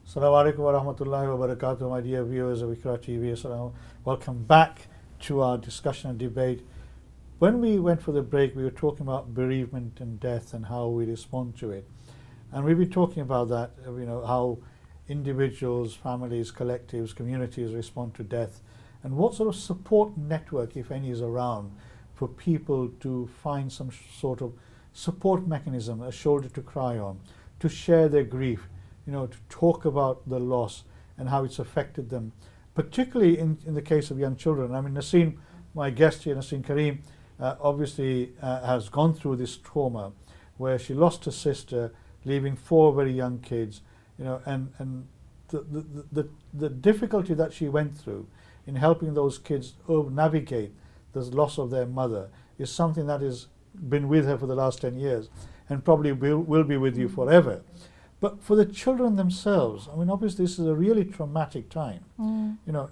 Assalamu alaikum wa rahmatullahi wa barakatuh, my dear viewers of IQRA TV. Welcome back to our discussion and debate. When we went for the break, we were talking about bereavement and death and how we respond to it. And we've been talking about that, how individuals, families, collectives, communities respond to death, and what sort of support network, if any, is around for people to find some sort of support mechanism, a shoulder to cry on, to share their grief, to talk about the loss and how it's affected them, particularly in the case of young children. I mean, Nasseen, my guest here, Nasseen Kareem, obviously has gone through this trauma where she lost her sister, leaving 4 very young kids, and the difficulty that she went through in helping those kids navigate the loss of their mother is something that has been with her for the last 10 years and probably will be with you forever. But for the children themselves, I mean, obviously this is a really traumatic time.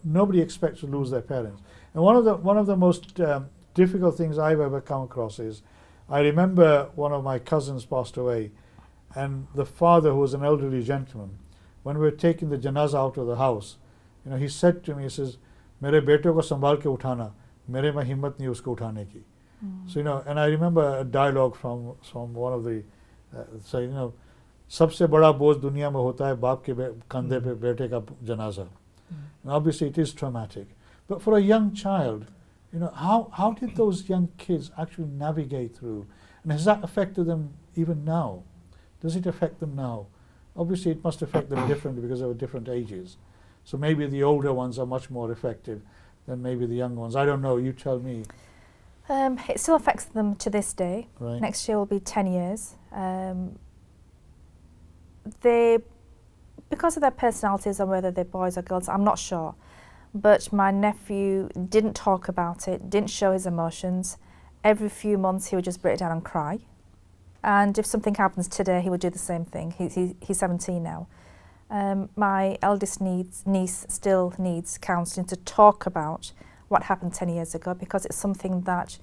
Nobody expects to lose their parents. And one of the most difficult things I've ever come across is, I remember one of my cousins passed away, and the father, who was an elderly gentleman, when we were taking the janazah out of the house, he said to me, he says, "Mere bete ko sambhal ke uthana, mere mein himmat nahi usko uthane ki." So and I remember a dialogue from one of the saying, सबसे बड़ा बोझ दुनिया में होता है बाप के कंधे पे बेटे का जनाजा. And obviously it is traumatic, but for a young child, how did those young kids actually navigate through, and has that affected them even now? Does it affect them now? Obviously it must affect them differently because they were different ages, so maybe the older ones are much more effective than maybe the young ones. I don't know, you tell me. It still affects them to this day. Right. Next year will be 10 years. Because of their personalities and whether they're boys or girls, I'm not sure. But my nephew didn't talk about it, didn't show his emotions. Every few months he would just break down and cry. And if something happens today, he would do the same thing. He's 17 now. My eldest niece still needs counselling to talk about what happened 10 years ago, because it's something that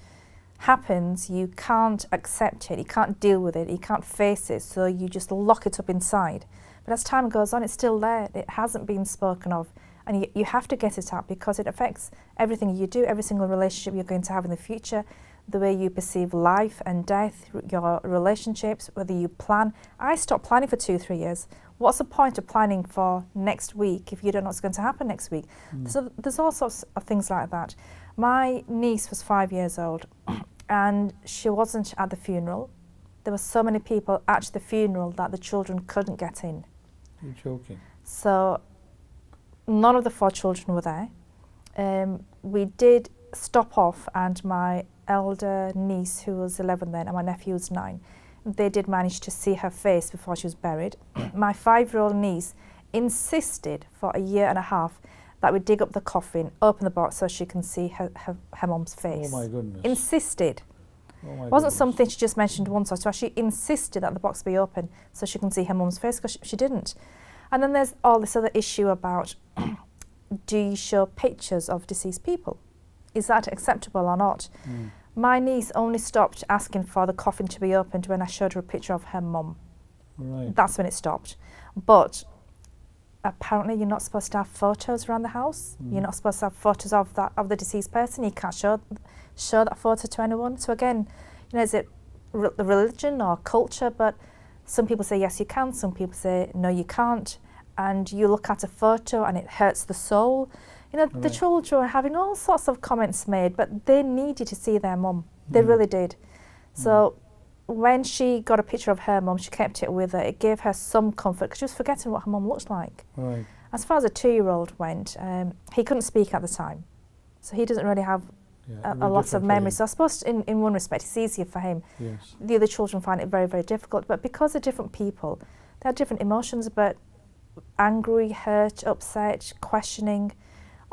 happens, you can't accept it, you can't deal with it, you can't face it, so you just lock it up inside. But as time goes on, it's still there, it hasn't been spoken of, and you have to get it out because it affects everything you do, every single relationship you're going to have in the future, the way you perceive life and death, your relationships, whether you plan. I stopped planning for 2-3 years. What's the point of planning for next week if you don't know what's going to happen next week? So there's all sorts of things like that. My niece was 5 years old and she wasn't at the funeral. There were so many people at the funeral that the children couldn't get in. You're joking. So none of the 4 children were there. We did stop off, and my elder niece, who was 11 then, and my nephew was 9, they did manage to see her face before she was buried. My 5-year-old niece insisted for 1.5 years that we dig up the coffin, open the box so she can see her mum's face. Oh my goodness. Insisted. Oh my Wasn't goodness. Something something she just mentioned once or twice. She insisted that the box be open so she can see her mum's face, because she didn't. And then there's all this other issue about do you show pictures of deceased people? Is that acceptable or not? My niece only stopped asking for the coffin to be opened when I showed her a picture of her mum. Right. That's when it stopped. But apparently you're not supposed to have photos around the house. You're not supposed to have photos of the deceased person. You can't show that photo to anyone. So again, is it religion or culture? But some people say yes you can, some people say no you can't. And you look at a photo and it hurts the soul. The children were having all sorts of comments made, but they needed to see their mum. They really did. So when she got a picture of her mum, she kept it with her. It gave her some comfort because she was forgetting what her mum looked like. Right. As far as a 2-year-old went, he couldn't speak at the time. So he doesn't really have a lot of memory. So I suppose in one respect it's easier for him. Yes. The other children find it very, very difficult. But because they're different people, they have different emotions, but angry, hurt, upset, questioning,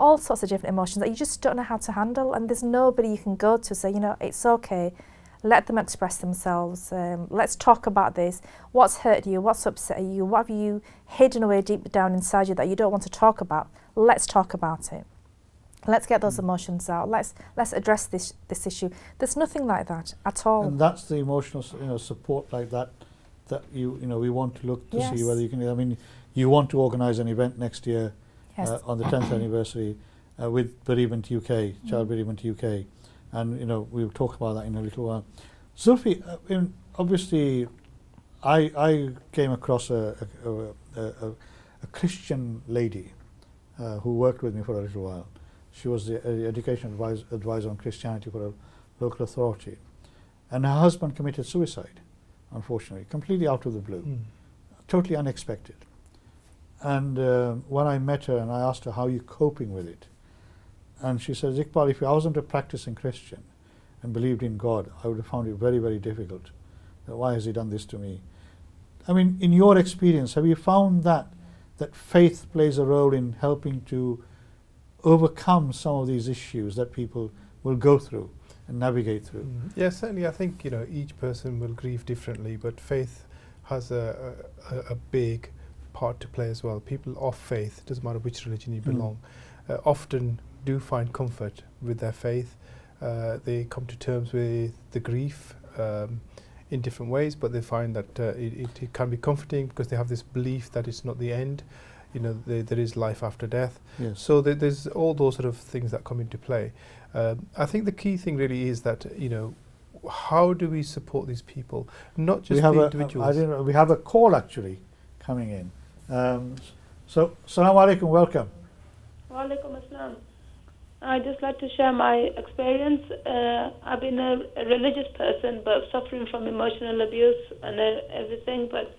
all sorts of different emotions that you just don't know how to handle, and there's nobody you can go to say, it's okay, let them express themselves, let's talk about this, what's hurt you, what's upset you, what have you hidden away deep down inside you that you don't want to talk about, let's talk about it. Let's get those emotions out, let's address this issue. There's nothing like that at all. And that's the emotional support like that we want to look to see whether you can. I mean, you want to organise an event next year Yes. on the 10th anniversary with Bereavement UK, Child Bereavement UK, and we'll talk about that in a little while. Zulfi, obviously, I came across a Christian lady who worked with me for a little while. She was the education advisor on Christianity for a local authority, and her husband committed suicide, unfortunately, completely out of the blue, totally unexpected. And when I met her and I asked her, how are you coping with it? And she says, Iqbal, if I wasn't a practicing Christian and believed in God, I would have found it very, very difficult. Why has he done this to me? I mean, in your experience, have you found that faith plays a role in helping to overcome some of these issues that people will go through and navigate through? Yeah, certainly. I think each person will grieve differently, but faith has a big part to play as well. People of faith, doesn't matter which religion you belong, often do find comfort with their faith. They come to terms with the grief in different ways, but they find that it can be comforting because they have this belief that it's not the end. There is life after death. Yes. So there's all those sort of things that come into play. I think the key thing really is that how do we support these people, not just the individuals. We have a call actually coming in. So, Assalamu alaikum, welcome. Wa alaikum assalam. I'd just like to share my experience. I've been a religious person, but suffering from emotional abuse and everything. But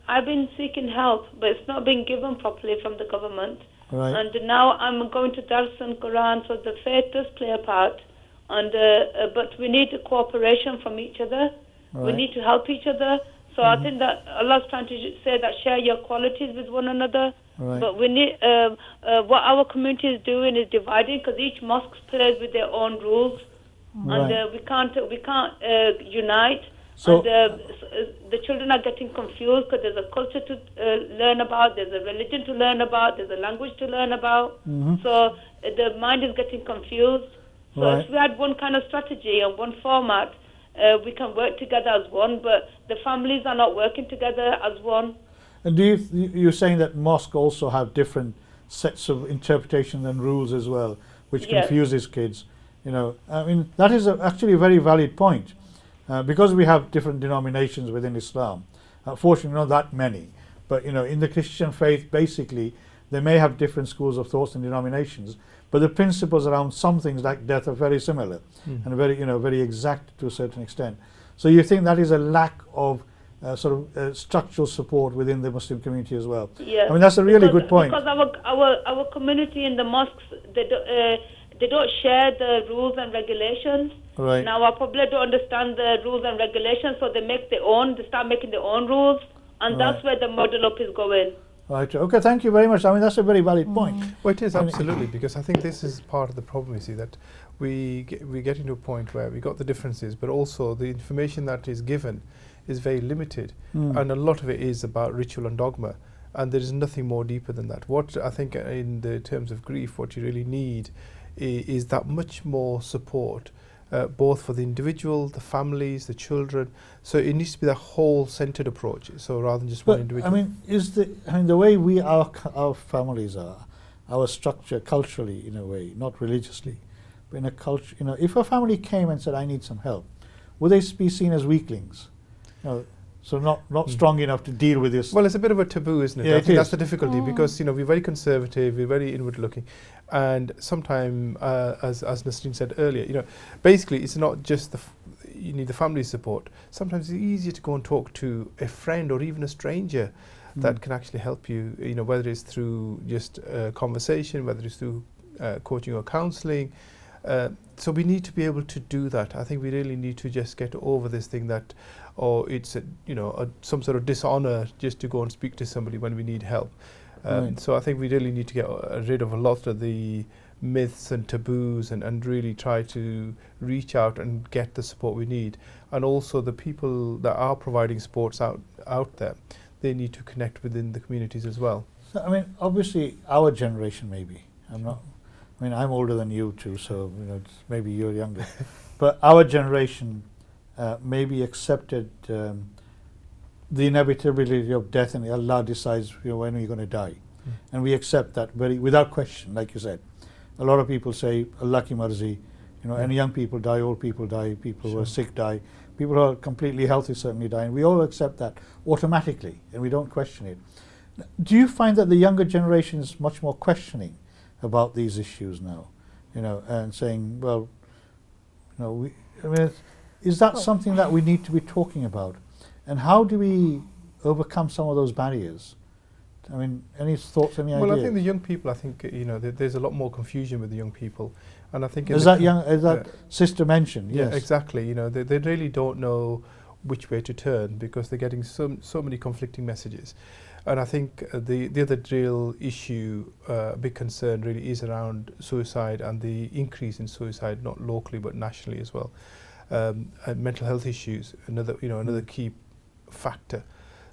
I've been seeking help, but it's not being given properly from the government. Right. And now I'm going to Dars and Quran, so the faith does play a part. And but we need cooperation from each other. Right. We need to help each other. So I think that Allah's trying to say that share your qualities with one another. Right. But we need what our community is doing is dividing, because each mosque plays with their own rules, Right. and we can't unite. So- And the children are getting confused because there's a culture to learn about, there's a religion to learn about, there's a language to learn about. So the mind is getting confused. So Right. if we had one kind of strategy and one format, we can work together as one, but the families are not working together as one. And you're saying that mosques also have different sets of interpretation and rules as well, which Yes. confuses kids. I mean, that is actually a very valid point. Because we have different denominations within Islam, fortunately not that many, but in the Christian faith, basically, they may have different schools of thoughts and denominations, but the principles around some things like death are very similar and very exact to a certain extent. So you think that is a lack of structural support within the Muslim community as well? Yes. I mean, that's a really good point. Because our community in the mosques, they don't share the rules and regulations. Right. Now our public don't understand the rules and regulations, so they make their own. They start making their own rules, and that's where the model up is going. Right. Okay. Thank you very much. I mean, that's a very valid point. Well, it is absolutely, because I think this is part of the problem. You see that we're getting to a point where we got the differences, but also the information that is given is very limited, and a lot of it is about ritual and dogma, and there is nothing more deeper than that. What I think in the terms of grief, what you really need is that much more support, both for the individual, the families, the children. So it needs to be that whole centered approach. So rather than just one individual. I mean, the way our families are, our structure culturally, in a way, not religiously, but in a culture. If a family came and said, "I need some help," would they be seen as weaklings? So not strong enough to deal with this. Well, it's a bit of a taboo, isn't it? Yeah, I think that's the difficulty, because we're very conservative, we're very inward looking, and sometimes, as Nasreen said earlier, basically it's not just you need the family support. Sometimes it's easier to go and talk to a friend or even a stranger that can actually help you. Whether it's through just conversation, whether it's through coaching or counselling. So we need to be able to do that. I think we really need to just get over this thing that, it's some sort of dishonor just to go and speak to somebody when we need help. Right. So I think we really need to get rid of a lot of the myths and taboos and really try to reach out and get the support we need. And also the people that are providing supports out there, they need to connect within the communities as well. So, I mean, obviously our generation maybe. I'm older than you too, so maybe you're younger. But our generation maybe accepted the inevitability of death, and Allah decides when we're going to die. And we accept that without question, like you said. A lot of people say, Allah ki marzi, and young people die, old people die, people who are sick die, people who are completely healthy certainly die, and we all accept that automatically, and we don't question it. Do you find that the younger generation is much more questioning about these issues now, and saying, well, is that something that we need to be talking about? And how do we overcome some of those barriers? I mean, any thoughts, any ideas? Well, I think the young people, there's a lot more confusion with the young people. And I think as that sister mentioned, yes. Yeah, exactly. They really don't know which way to turn because they're getting so many conflicting messages. And I think the other real issue, big concern really is around suicide and the increase in suicide, not locally but nationally as well. And mental health issues, another key factor.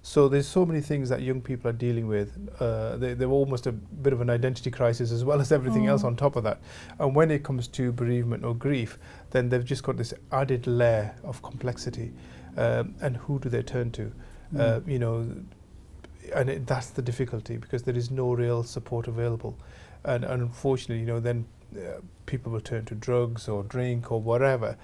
So there's so many things that young people are dealing with. They're almost a bit of an identity crisis as well as everything else on top of that. And when it comes to bereavement or grief, then they've just got this added layer of complexity. And who do they turn to? And that's the difficulty because there is no real support available. And unfortunately, then people will turn to drugs or drink or whatever,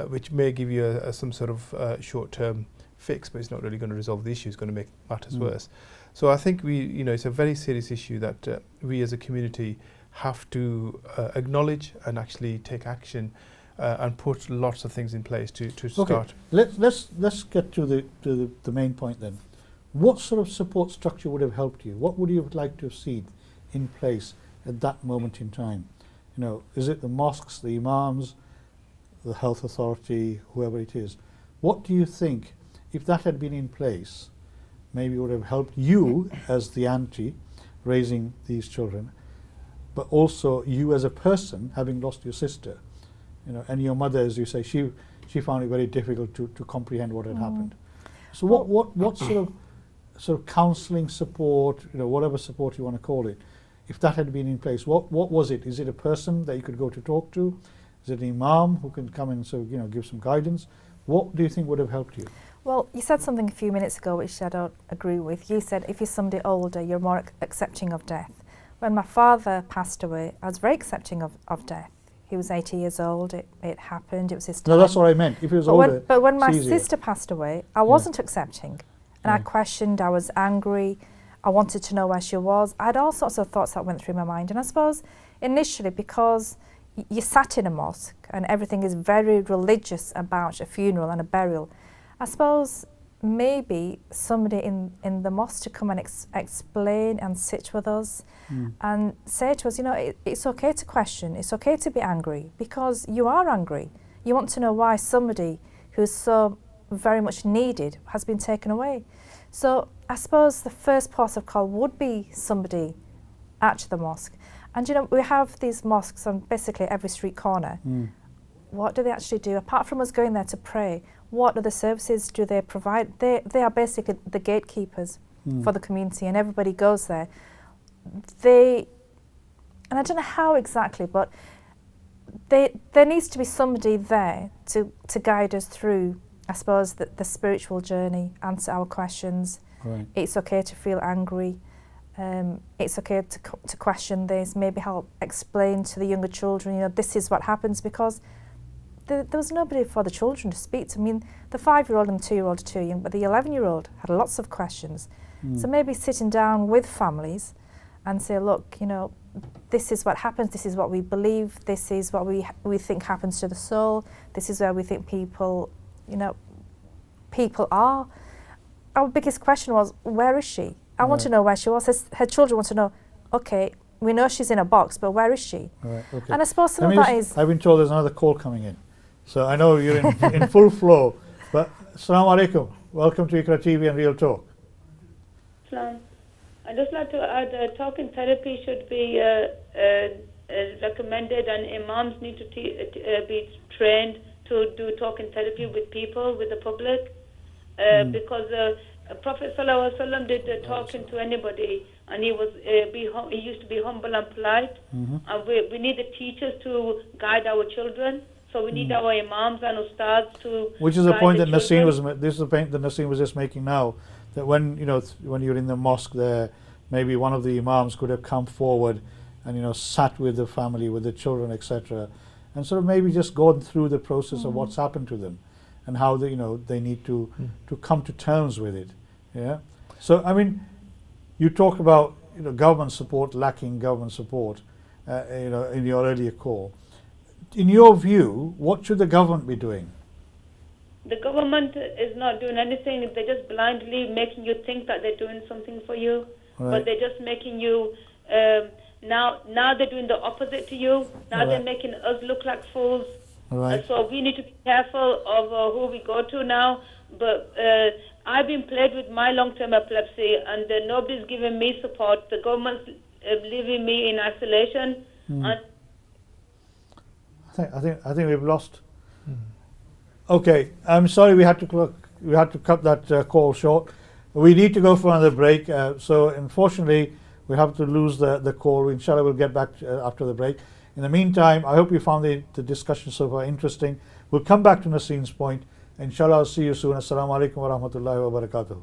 which may give you some sort of short-term fix, but it's not really going to resolve the issue. It's going to make matters worse. So I think it's a very serious issue that we as a community have to acknowledge and actually take action and put lots of things in place to start. Let's get to the main point then. What sort of support structure would have helped you? What would you have liked to have seen in place at that moment in time? Is it the mosques, the imams, the health authority, whoever it is? What do you think, if that had been in place, maybe would have helped you as the auntie raising these children, but also you as a person having lost your sister, and your mother, as you say, she found it very difficult to comprehend what had happened. So what sort of counselling support, whatever support you want to call it, if that had been in place, what was it? Is it a person that you could go to talk to? Is it an imam who can come and give some guidance? What do you think would have helped you? Well, you said something a few minutes ago which I don't agree with. You said if you're somebody older, you're more accepting of death. When my father passed away, I was very accepting of death. He was 80 years old, it happened, it was his time. No, that's what I meant. If he was older, but when my sister passed away, I wasn't accepting. And I questioned, I was angry, I wanted to know where she was. I had all sorts of thoughts that went through my mind. And I suppose initially, because you sat in a mosque and everything is very religious about a funeral and a burial, I suppose maybe somebody in the mosque to come and explain and sit with us and say to us, it's okay to question, it's okay to be angry, because you are angry. You want to know why somebody who's so very much needed has been taken away. So I suppose the first port of call would be somebody at the mosque. And we have these mosques on basically every street corner. What do they actually do? Apart from us going there to pray, what other services do they provide? They are basically the gatekeepers for the community, and everybody goes there. And I don't know how exactly, but there needs to be somebody there to guide us through, I suppose, the spiritual journey, answer our questions. Right. It's okay to feel angry. It's okay to question this, maybe help explain to the younger children, this is what happens, because there was nobody for the children to speak to. I mean, the 5-year-old and the 2-year-old are too young, but the 11-year-old had lots of questions. So maybe sitting down with families and say, look, this is what happens, this is what we believe, this is what we think happens to the soul, this is where we think people are. Our biggest question was, where is she? I want to know where she was. Her children want to know, okay, we know she's in a box, but where is she? Right, okay. And I suppose some of that is... I've been told there's another call coming in. So I know you're in full flow. But Assalamu alaikum. Welcome to IQRA TV and Real Talk. Islam. I'd just like to add talking therapy should be recommended, and imams need to be trained to do talking therapy with people, with the public, because Prophet ﷺ did talking to anybody, and he used to be humble and polite. And we need the teachers to guide our children So we need our imams and ustads to. Which is the guide point the that Nasseen children. was. This is the point that Nasseen was just making now. That when when you're in the mosque there, maybe one of the imams could have come forward and sat with the family, with the children, etc., and sort of maybe just gone through the process of what's happened to them, and how they need to come to terms with it. Yeah. So I mean, you talk about government support, lacking government support, in your earlier call. In your view, what should the government be doing? The government is not doing anything. They're just blindly making you think that they're doing something for you, Right. but they're just making you. Now they're doing the opposite to you. Now they're Right. making us look like fools. Right. So we need to be careful of who we go to now. But I've been plagued with my long-term epilepsy, and nobody's giving me support. The government's leaving me in isolation. And I think we've lost. Okay, I'm sorry we had to cut that call short. We need to go for another break. So unfortunately, we have to lose the call. Inshallah, we'll get back after the break. In the meantime, I hope you found the discussion so far interesting. We'll come back to Nasseen's point. Inshallah, I'll see you soon. Assalamu alaikum wa rahmatullahi wa barakatuh.